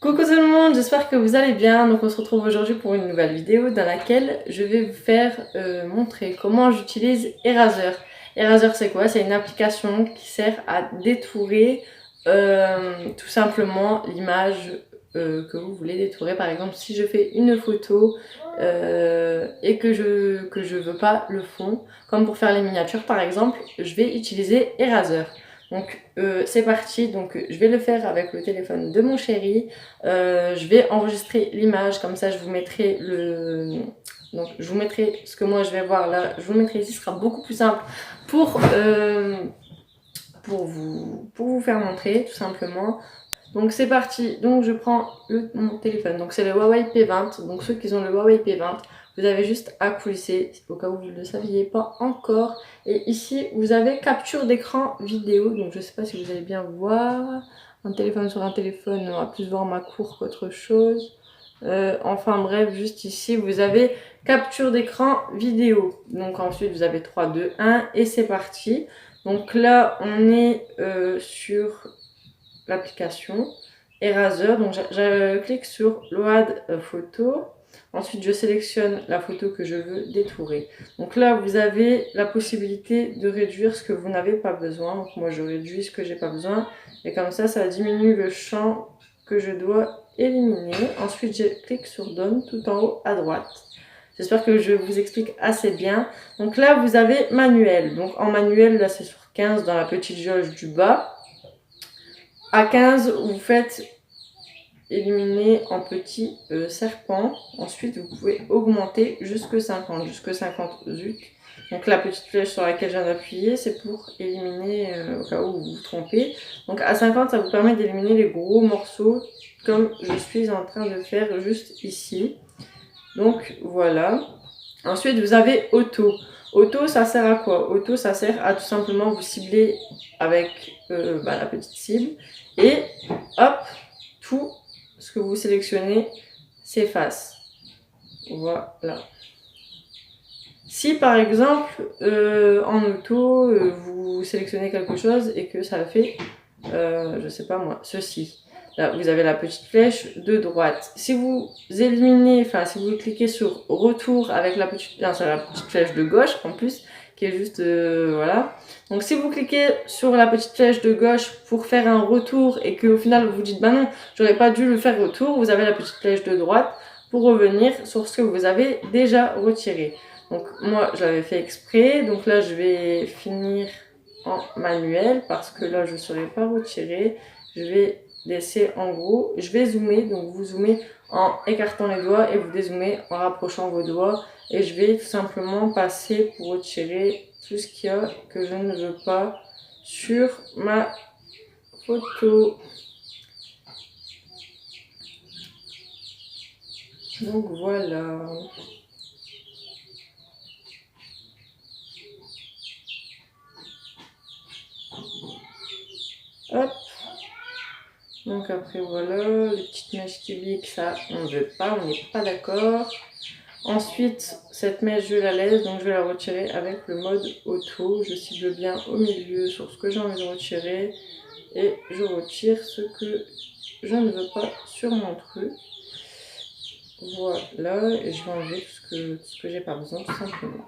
Coucou tout le monde, j'espère que vous allez bien. Donc on se retrouve aujourd'hui pour une nouvelle vidéo dans laquelle je vais vous faire montrer comment j'utilise Eraser. Eraser c'est quoi? C'est une application qui sert à détourer tout simplement l'image que vous voulez détourer. Par exemple si je fais une photo et que je veux pas le fond, comme pour faire les miniatures par exemple, je vais utiliser Eraser. Donc c'est parti, donc je vais le faire avec le téléphone de mon chéri. Je vais enregistrer l'image, comme ça je vous mettrai donc je vous mettrai ce que moi je vais voir là, je vous mettrai ici, ce sera beaucoup plus simple pour vous faire montrer tout simplement. Donc c'est parti, donc je prends mon téléphone, donc c'est le Huawei P20, donc ceux qui ont le Huawei P20, vous avez juste à coulisser, au cas où vous ne le saviez pas encore. Et ici vous avez capture d'écran vidéo, donc je sais pas si vous allez bien voir, un téléphone sur un téléphone, on va plus voir ma cour qu'autre chose. Enfin bref, juste ici vous avez capture d'écran vidéo, donc ensuite vous avez 3, 2, 1 et c'est parti. Donc là on est sur l'application Eraser, donc je clique sur Load photo, ensuite je sélectionne la photo que je veux détourer. Donc là vous avez la possibilité de réduire ce que vous n'avez pas besoin, donc moi je réduis ce que j'ai pas besoin et comme ça diminue le champ que je dois éliminer. Ensuite je clique sur Done tout en haut à droite. J'espère que je vous explique assez bien. Donc là vous avez manuel, donc en manuel là c'est sur 15 dans la petite jauge du bas. À 15, vous faites éliminer en petit serpent. Ensuite, vous pouvez augmenter jusque 50. Jusque 50, zut. Donc la petite flèche sur laquelle je viens d'appuyer, c'est pour éliminer au cas où vous vous trompez. Donc à 50, ça vous permet d'éliminer les gros morceaux comme je suis en train de faire juste ici. Donc voilà. Ensuite, vous avez auto. Auto, ça sert à quoi? Auto, ça sert à tout simplement vous cibler avec la petite cible. Et hop, tout ce que vous sélectionnez s'efface. Voilà. Si par exemple, en auto, vous sélectionnez quelque chose et que ça fait, je sais pas moi, ceci. Là, vous avez la petite flèche de droite. Si vous éliminez, enfin, si vous cliquez sur retour avec la petite flèche de gauche en plus, qui est juste, voilà. Donc, si vous cliquez sur la petite flèche de gauche pour faire un retour et que au final vous dites, bah non, j'aurais pas dû le faire retour, vous avez la petite flèche de droite pour revenir sur ce que vous avez déjà retiré. Donc, moi, j'avais fait exprès. Donc là, je vais finir en manuel parce que là, je ne saurais pas retirer. Je vais laisser en gros, je vais zoomer, donc vous zoomez en écartant les doigts et vous dézoomez en rapprochant vos doigts et je vais tout simplement passer pour retirer tout ce qu'il y a que je ne veux pas sur ma photo. Donc voilà. Hop. Donc après voilà, les petites mèches cubiques, ça on ne veut pas, on n'est pas d'accord. Ensuite, cette mèche je la laisse, donc je vais la retirer avec le mode auto. Je cible bien au milieu sur ce que j'ai envie de retirer. Et je retire ce que je ne veux pas sur mon truc. Voilà, et je vais enlever tout ce que j'ai pas besoin tout simplement.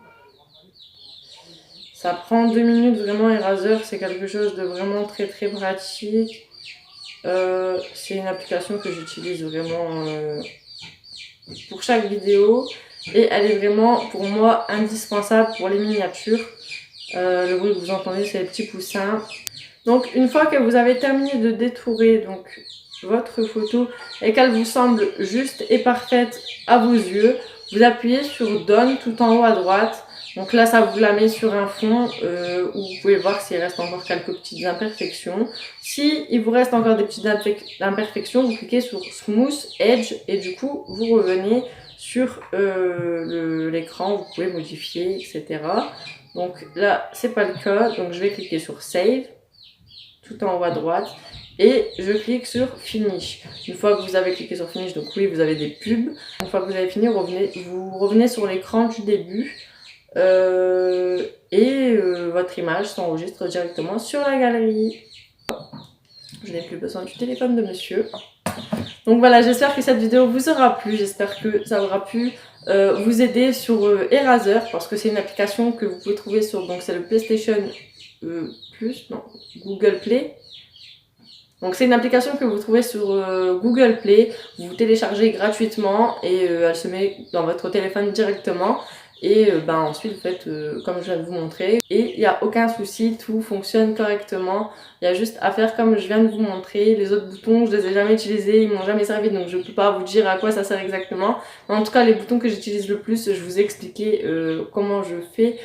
Ça prend 2 minutes vraiment, Eraser, c'est quelque chose de vraiment très très pratique. C'est une application que j'utilise vraiment pour chaque vidéo et elle est vraiment pour moi indispensable pour les miniatures. Le bruit que vous entendez, c'est les petits poussins. Donc une fois que vous avez terminé de détourer donc votre photo et qu'elle vous semble juste et parfaite à vos yeux, vous appuyez sur Done tout en haut à droite. Donc là, ça vous la met sur un fond où vous pouvez voir s'il reste encore quelques petites imperfections. Si il vous reste encore des petites imperfections, vous cliquez sur Smooth Edge et du coup, vous revenez sur l'écran, vous pouvez modifier, etc. Donc là, c'est pas le cas, donc je vais cliquer sur Save, tout en haut à droite, et je clique sur Finish. Une fois que vous avez cliqué sur Finish, donc oui, vous avez des pubs. Une fois que vous avez fini, vous revenez sur l'écran du début. Votre image s'enregistre directement sur la galerie. Je n'ai plus besoin du téléphone de monsieur. Donc voilà, j'espère que cette vidéo vous aura plu, j'espère que ça aura pu vous aider sur Eraser, parce que c'est une application que vous pouvez trouver sur, donc c'est le PlayStation Plus, non, Google Play. Donc c'est une application que vous trouvez sur Google Play, vous téléchargez gratuitement et elle se met dans votre téléphone directement. Et ensuite vous faites comme je viens de vous montrer. Et il n'y a aucun souci, tout fonctionne correctement. Il y a juste à faire comme je viens de vous montrer. Les autres boutons, je les ai jamais utilisés, ils m'ont jamais servi, donc je ne peux pas vous dire à quoi ça sert exactement. Mais en tout cas, les boutons que j'utilise le plus, je vous ai expliqué comment je fais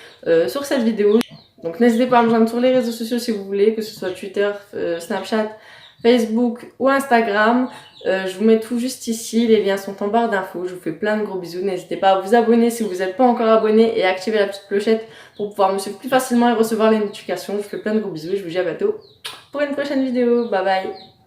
sur cette vidéo. Donc n'hésitez pas à me joindre sur les réseaux sociaux si vous voulez, que ce soit Twitter, Snapchat, Facebook ou Instagram. Je vous mets tout juste ici, les liens sont en barre d'infos. Je vous fais plein de gros bisous. N'hésitez pas à vous abonner si vous n'êtes pas encore abonné et à activer la petite clochette pour pouvoir me suivre plus facilement et recevoir les notifications. Je vous fais plein de gros bisous et je vous dis à bientôt pour une prochaine vidéo. Bye bye.